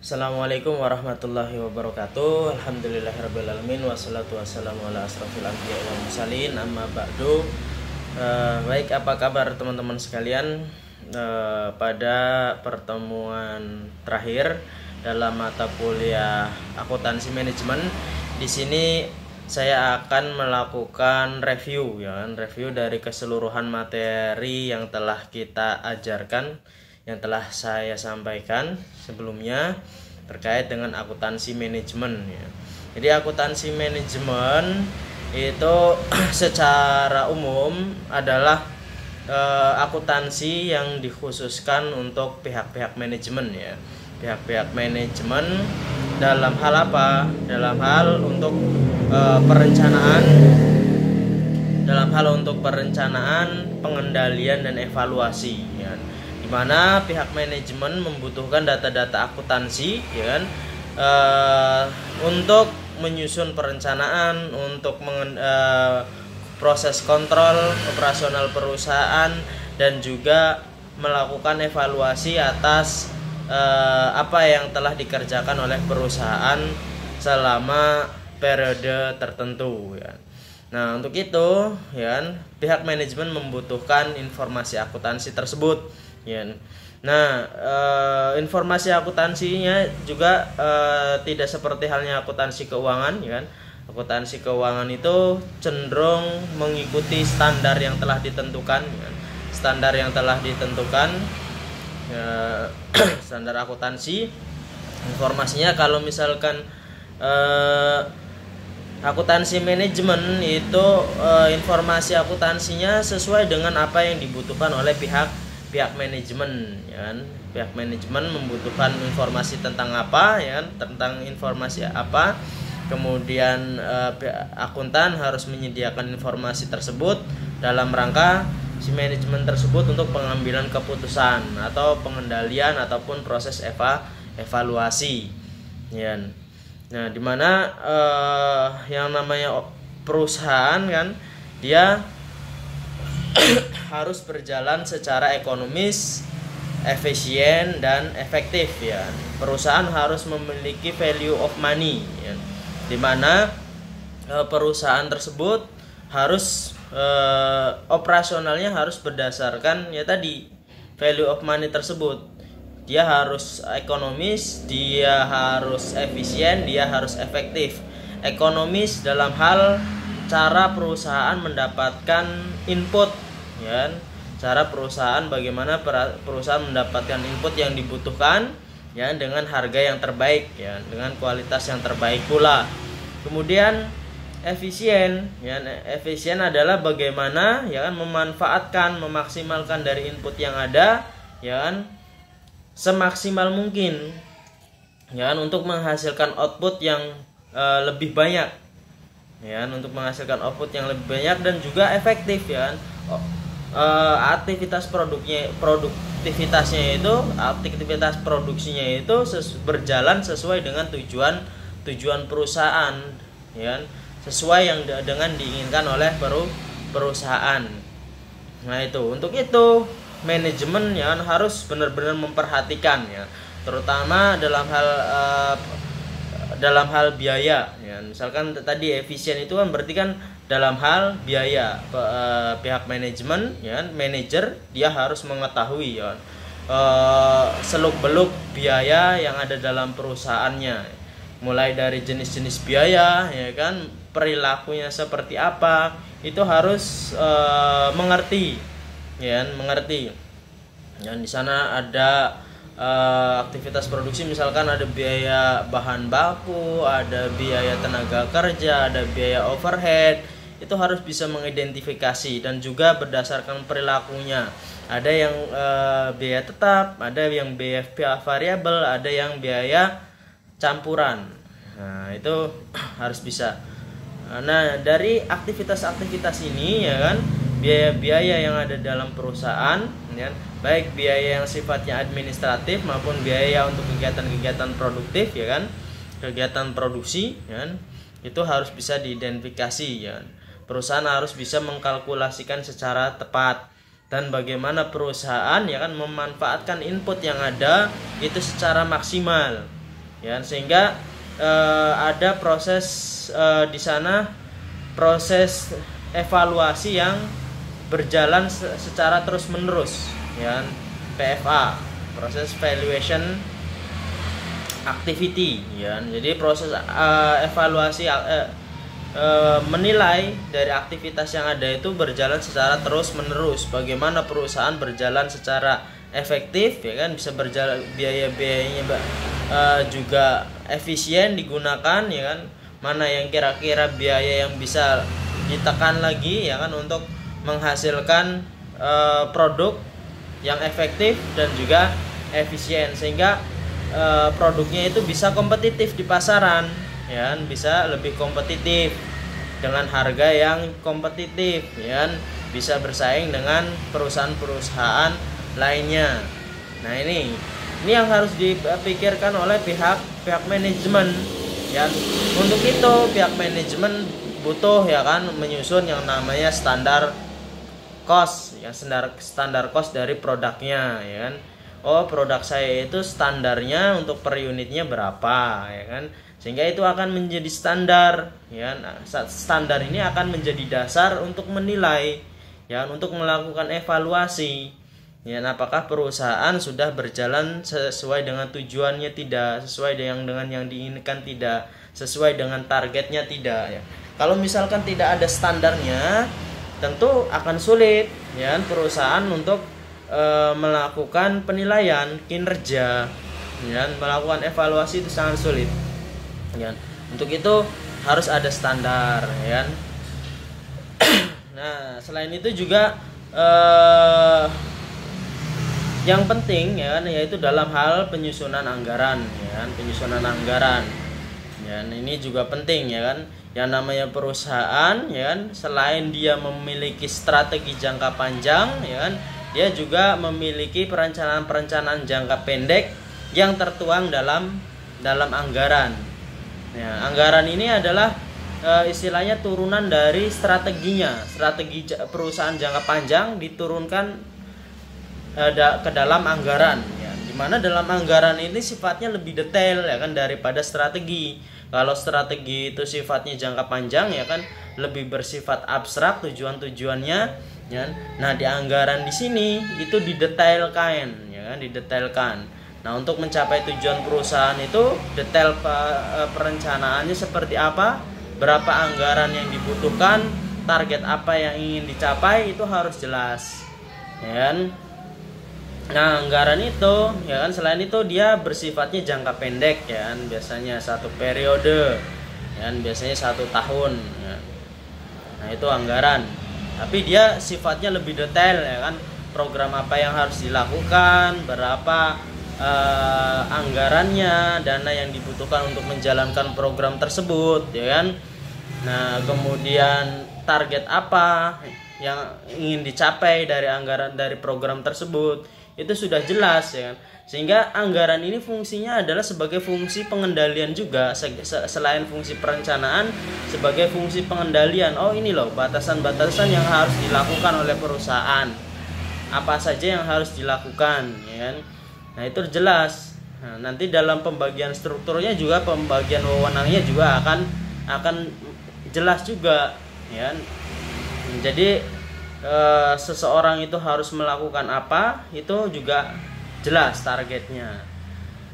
Assalamualaikum warahmatullahi wabarakatuh. Alhamdulillahirrabbilalamin. Wassalatu wassalamu ala asrafil anbiya wal mursalin. Amma ba'du. Baik, apa kabar teman-teman sekalian? Pada pertemuan terakhir dalam mata kuliah akuntansi manajemen, di sini saya akan melakukan review review dari keseluruhan materi yang telah kita ajarkan, yang telah saya sampaikan sebelumnya terkait dengan akuntansi manajemen ya. Jadi akuntansi manajemen itu secara umum adalah akuntansi yang dikhususkan untuk pihak-pihak manajemen ya. Pihak-pihak manajemen dalam hal apa? Dalam hal untuk perencanaan, pengendalian dan evaluasi ya. Di mana pihak manajemen membutuhkan data-data akuntansi ya kan, untuk menyusun perencanaan, untuk proses kontrol operasional perusahaan, dan juga melakukan evaluasi atas apa yang telah dikerjakan oleh perusahaan selama periode tertentu ya. Nah, untuk itu ya, pihak manajemen membutuhkan informasi akuntansi tersebut ya. Nah, informasi akuntansinya juga tidak seperti halnya akuntansi keuangan ya kan. Akuntansi keuangan itu cenderung mengikuti standar yang telah ditentukan ya. Standar yang telah ditentukan ya, standar akuntansi. Informasinya kalau misalkan akuntansi manajemen itu informasi akuntansinya sesuai dengan apa yang dibutuhkan oleh pihak manajemen ya kan. Pihak manajemen membutuhkan informasi tentang apa ya kan, tentang informasi apa, kemudian akuntan harus menyediakan informasi tersebut dalam rangka si manajemen tersebut untuk pengambilan keputusan atau pengendalian ataupun proses evaluasi ya. Nah, dimana yang namanya perusahaan kan, dia harus berjalan secara ekonomis, efisien dan efektif ya. Perusahaan harus memiliki value of money ya. Dimana perusahaan tersebut harus operasionalnya harus berdasarkan ya tadi value of money tersebut. Dia harus ekonomis, dia harus efisien, dia harus efektif. Ekonomis dalam hal cara perusahaan mendapatkan input ya. Cara perusahaan, bagaimana perusahaan mendapatkan input yang dibutuhkan ya, dengan harga yang terbaik ya, dengan kualitas yang terbaik pula. Kemudian efisien ya. Efisien adalah bagaimana ya kan, memanfaatkan, memaksimalkan dari input yang ada ya kan, semaksimal mungkin ya kan, untuk menghasilkan output yang lebih banyak ya kan, untuk menghasilkan output yang lebih banyak dan juga efektif ya kan. Aktivitas produktivitasnya itu, aktivitas produksinya itu berjalan sesuai dengan tujuan perusahaan ya kan, sesuai yang dengan diinginkan oleh perusahaan. Nah, itu untuk itu manajemen ya kan, harus benar-benar memperhatikan ya, terutama dalam hal biaya ya. Misalkan tadi efisien itu kan berarti kan dalam hal biaya, pihak manajemen ya kan, manajer dia harus mengetahui ya, seluk-beluk biaya yang ada dalam perusahaannya, mulai dari jenis-jenis biaya ya kan, perilakunya seperti apa, itu harus mengerti ya kan, mengerti. Dan di sana ada aktivitas produksi, misalkan ada biaya bahan baku, ada biaya tenaga kerja, ada biaya overhead, itu harus bisa mengidentifikasi dan juga berdasarkan perilakunya. Ada yang biaya tetap, ada yang biaya variabel, ada yang biaya campuran. Nah, itu harus bisa. Nah, dari aktivitas-aktivitas ini ya kan, biaya-biaya yang ada dalam perusahaan ya, baik biaya yang sifatnya administratif maupun biaya untuk kegiatan-kegiatan produktif ya kan, kegiatan produksi ya kan, itu harus bisa diidentifikasi ya kan. Perusahaan harus bisa mengkalkulasikan secara tepat dan bagaimana perusahaan ya kan memanfaatkan input yang ada itu secara maksimal ya, sehingga ada proses di sana, proses evaluasi yang berjalan secara terus menerus, ya, PFA, proses valuation activity, ya. Jadi proses evaluasi menilai dari aktivitas yang ada itu berjalan secara terus menerus. Bagaimana perusahaan berjalan secara efektif, ya kan, bisa berjalan, biaya-biayanya juga efisien digunakan, ya kan. Mana yang kira-kira biaya yang bisa ditekan lagi, ya kan, untuk menghasilkan produk yang efektif dan juga efisien, sehingga produknya itu bisa kompetitif di pasaran, ya kan, bisa lebih kompetitif dengan harga yang kompetitif, ya kan, bisa bersaing dengan perusahaan-perusahaan lainnya. Nah, ini yang harus dipikirkan oleh pihak manajemen, ya. Untuk itu pihak manajemen butuh, ya kan, menyusun yang namanya standar cost, ya, standar cost dari produknya, ya kan. Oh, produk saya itu standarnya untuk per unitnya berapa, ya kan, sehingga itu akan menjadi standar, ya. Nah, standar ini akan menjadi dasar untuk menilai, ya, untuk melakukan evaluasi, ya, apakah perusahaan sudah berjalan sesuai dengan tujuannya, tidak sesuai dengan yang diinginkan, tidak sesuai dengan targetnya, tidak, ya. Kalau misalkan tidak ada standarnya, tentu akan sulit, ya, perusahaan untuk melakukan penilaian kinerja, ya, melakukan evaluasi itu sangat sulit, ya. Untuk itu harus ada standar, ya. Nah, selain itu juga yang penting, ya, yaitu dalam hal penyusunan anggaran, ya, penyusunan anggaran, ya, ini juga penting, ya kan. Yang namanya perusahaan, ya kan, selain dia memiliki strategi jangka panjang, ya kan, dia juga memiliki perencanaan jangka pendek yang tertuang dalam anggaran. Ya, anggaran ini adalah istilahnya turunan dari strateginya. Strategi perusahaan jangka panjang diturunkan ke dalam anggaran, ya. Dimana dalam anggaran ini sifatnya lebih detail, ya kan, daripada strategi. Kalau strategi itu sifatnya jangka panjang, ya kan, lebih bersifat abstrak tujuan-tujuannya, ya. Nah, di anggaran di sini itu didetailkan, ya kan, didetailkan. Nah, untuk mencapai tujuan perusahaan itu detail perencanaannya seperti apa, berapa anggaran yang dibutuhkan, target apa yang ingin dicapai, itu harus jelas, ya kan. Nah, anggaran itu, ya kan, selain itu dia bersifatnya jangka pendek, ya kan, biasanya satu periode, ya kan, biasanya 1 tahun, ya. Nah, itu anggaran. Tapi dia sifatnya lebih detail, ya kan, program apa yang harus dilakukan, berapa anggarannya, dana yang dibutuhkan untuk menjalankan program tersebut, ya kan. Nah, kemudian target apa yang ingin dicapai dari anggaran, dari program tersebut, itu sudah jelas, ya kan. Sehingga anggaran ini fungsinya adalah sebagai fungsi pengendalian juga, selain fungsi perencanaan, sebagai fungsi pengendalian. Oh, ini loh batasan-batasan yang harus dilakukan oleh perusahaan, apa saja yang harus dilakukan, ya kan. Nah, itu jelas. Nah, nanti dalam pembagian strukturnya juga, pembagian wewenangnya juga akan jelas juga, ya kan. Jadi seseorang itu harus melakukan apa, itu juga jelas targetnya,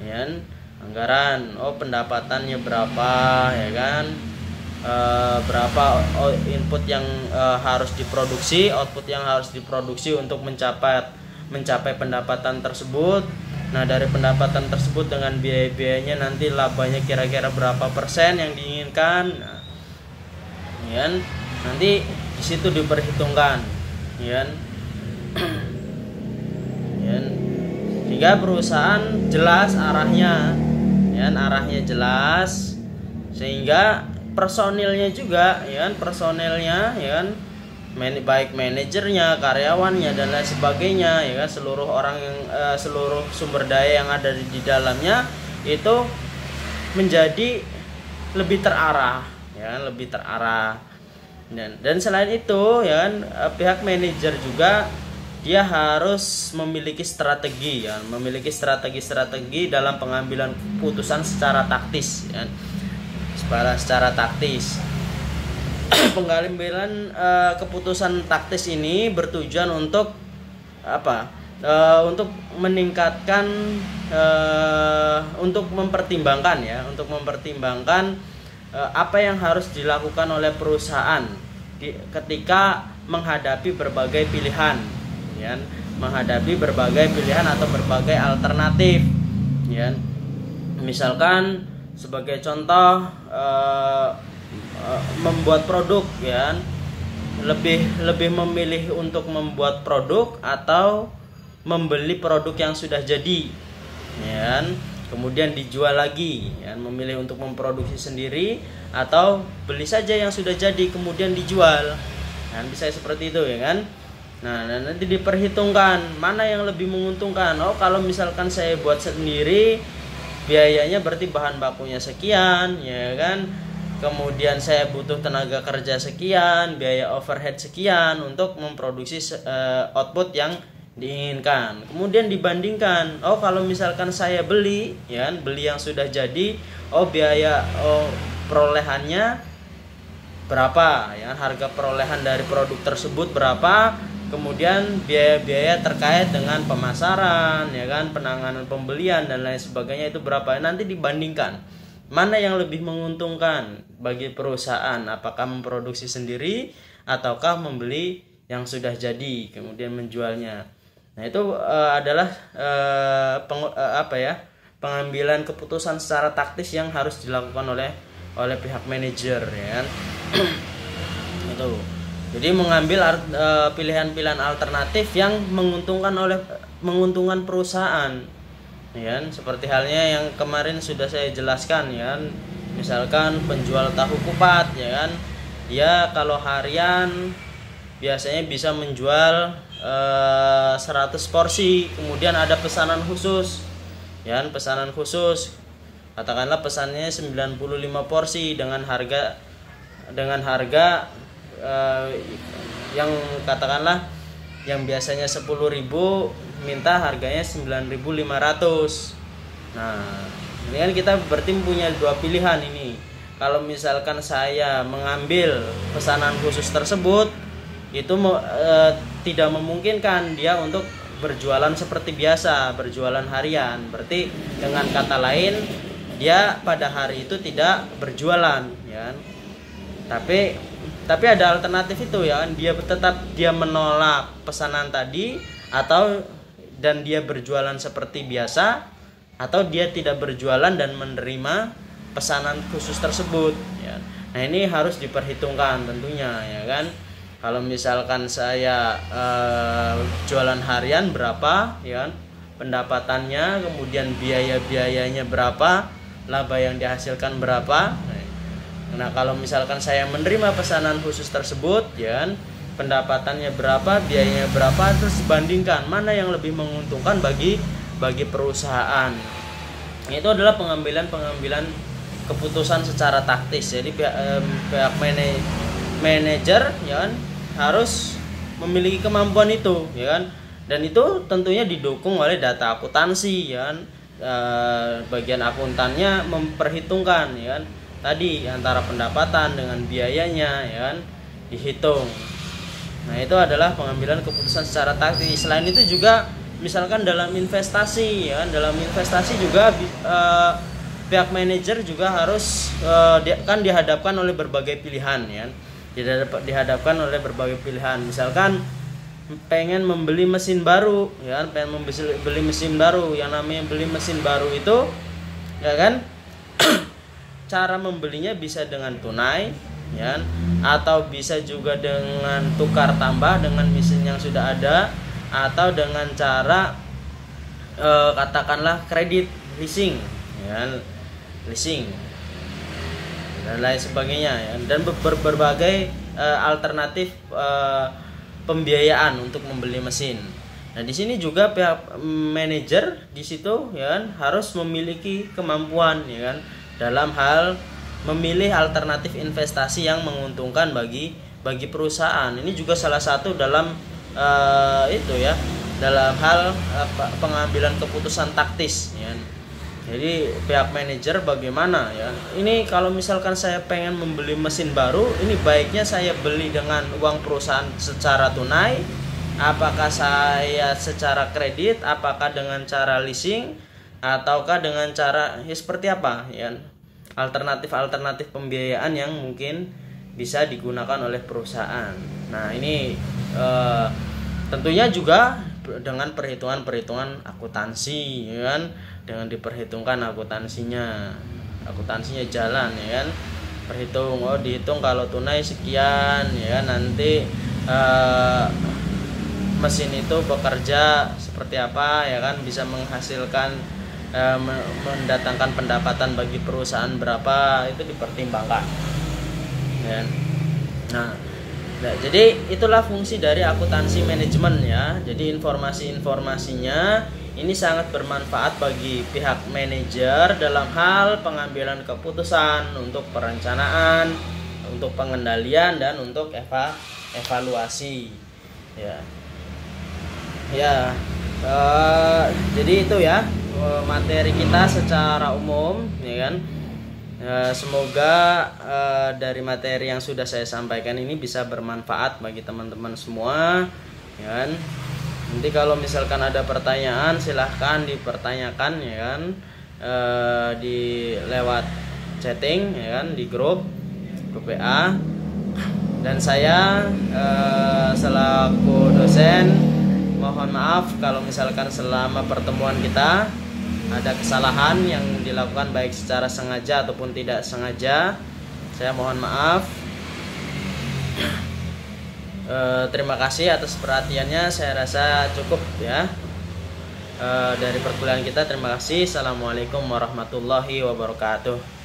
ya kan. Anggaran, oh pendapatannya berapa, ya kan, berapa input yang harus diproduksi, output yang harus diproduksi untuk mencapai pendapatan tersebut. Nah, dari pendapatan tersebut dengan biaya-biayanya nanti labanya kira-kira berapa persen yang diinginkan, nah, ya kan, nanti di situ diperhitungkan, ya kan. Ya, sehingga perusahaan jelas arahnya, ya kan, arahnya jelas, sehingga personilnya juga, ya kan, personilnya, ya kan, baik manajernya, karyawannya, dan lain sebagainya, ya kan, seluruh orang yang seluruh sumber daya yang ada di dalamnya itu menjadi lebih terarah, ya kan, lebih terarah. Dan selain itu, ya kan, pihak manajer juga dia harus memiliki strategi ya, memiliki strategi dalam pengambilan keputusan secara taktis ya. Secara taktis. Pengambilan keputusan taktis ini bertujuan untuk apa? Untuk meningkatkan, untuk mempertimbangkan ya, apa yang harus dilakukan oleh perusahaan ketika menghadapi berbagai pilihan ya, atau berbagai alternatif ya. Misalkan sebagai contoh, membuat produk ya, lebih memilih untuk membuat produk atau membeli produk yang sudah jadi ya, kemudian dijual lagi ya, memilih untuk memproduksi sendiri atau beli saja yang sudah jadi kemudian dijual kan, bisa seperti itu ya kan. Nah, nanti diperhitungkan mana yang lebih menguntungkan. Oh, kalau misalkan saya buat sendiri, biayanya berarti bahan bakunya sekian ya kan, kemudian saya butuh tenaga kerja sekian, biaya overhead sekian untuk memproduksi output yang diinginkan. Kemudian dibandingkan, oh kalau misalkan saya beli ya, beli yang sudah jadi, biaya perolehannya berapa ya, harga perolehan dari produk tersebut berapa, kemudian biaya-biaya terkait dengan pemasaran ya kan, penanganan pembelian dan lain sebagainya itu berapa, nanti dibandingkan mana yang lebih menguntungkan bagi perusahaan, apakah memproduksi sendiri ataukah membeli yang sudah jadi kemudian menjualnya. Nah, itu adalah pengambilan keputusan secara taktis yang harus dilakukan oleh pihak manajer ya kan. Itu. Jadi mengambil pilihan-pilihan alternatif yang menguntungkan perusahaan. Ya kan? Seperti halnya yang kemarin sudah saya jelaskan ya kan. Misalkan penjual tahu kupat ya kan. Dia kalau harian biasanya bisa menjual 100 porsi, kemudian ada pesanan khusus ya, pesanan khusus katakanlah pesannya 95 porsi dengan harga yang katakanlah yang biasanya 10.000 minta harganya 9.500. Nah, ini kan kita berarti punya dua pilihan ini. Kalau misalkan saya mengambil pesanan khusus tersebut, itu tidak memungkinkan dia untuk berjualan seperti biasa, berjualan harian. Berarti dengan kata lain, dia pada hari itu tidak berjualan ya. Tapi ada alternatif itu ya kan, dia menolak pesanan tadi, dan dia berjualan seperti biasa, atau dia tidak berjualan dan menerima pesanan khusus tersebut ya. Nah, ini harus diperhitungkan tentunya ya kan. Kalau misalkan saya jualan harian berapa ya kan, pendapatannya, kemudian biayanya berapa, laba yang dihasilkan berapa. Nah, kalau misalkan saya menerima pesanan khusus tersebut ya kan, pendapatannya berapa, biayanya berapa, terus bandingkan mana yang lebih menguntungkan bagi perusahaan. Itu adalah pengambilan keputusan secara taktis. Jadi pihak manajer ya kan harus memiliki kemampuan itu ya kan, dan itu tentunya didukung oleh data akuntansi ya kan. Bagian akuntannya memperhitungkan ya kan, tadi antara pendapatan dengan biayanya ya kan dihitung. Nah, itu adalah pengambilan keputusan secara taktis. Selain itu juga misalkan dalam investasi ya kan, dalam investasi juga pihak manajer juga harus kan dihadapkan oleh berbagai pilihan ya. Dihadapkan oleh berbagai pilihan. Misalkan pengen membeli mesin baru ya kan, beli mesin baru. Yang namanya beli mesin baru itu ya kan cara membelinya bisa dengan tunai ya kan, atau bisa juga dengan tukar tambah dengan mesin yang sudah ada, atau dengan cara katakanlah kredit, leasing ya kan, leasing dan lain sebagainya ya. Dan berbagai alternatif pembiayaan untuk membeli mesin. Nah, di sini juga pihak manajer di situ ya kan harus memiliki kemampuan ya kan dalam hal memilih alternatif investasi yang menguntungkan bagi perusahaan. Ini juga salah satu dalam itu ya, dalam hal pengambilan keputusan taktis ya. Jadi pihak manajer bagaimana ya, ini kalau misalkan saya pengen membeli mesin baru, ini baiknya saya beli dengan uang perusahaan secara tunai, apakah saya secara kredit, apakah dengan cara leasing, ataukah dengan cara ya seperti apa ya, alternatif pembiayaan yang mungkin bisa digunakan oleh perusahaan. Nah ini tentunya juga dengan perhitungan akuntansi ya kan, dengan diperhitungkan akuntansinya jalan ya kan, dihitung kalau tunai sekian ya, nanti mesin itu bekerja seperti apa ya kan, bisa menghasilkan mendatangkan pendapatan bagi perusahaan berapa, itu dipertimbangkan ya. Nah, jadi itulah fungsi dari akuntansi manajemen ya. Jadi informasinya ini sangat bermanfaat bagi pihak manajer dalam hal pengambilan keputusan, untuk perencanaan, untuk pengendalian, dan untuk evaluasi ya. Jadi itu ya materi kita secara umum ya kan. Semoga dari materi yang sudah saya sampaikan ini bisa bermanfaat bagi teman-teman semua ya kan. Nanti kalau misalkan ada pertanyaan silahkan dipertanyakan ya kan, di lewat chatting ya kan, di grup WA. Dan saya selaku dosen mohon maaf kalau misalkan selama pertemuan kita ada kesalahan yang dilakukan baik secara sengaja ataupun tidak sengaja. Saya mohon maaf. Terima kasih atas perhatiannya. Saya rasa cukup ya dari perkuliahan kita. Terima kasih. Assalamualaikum warahmatullahi wabarakatuh.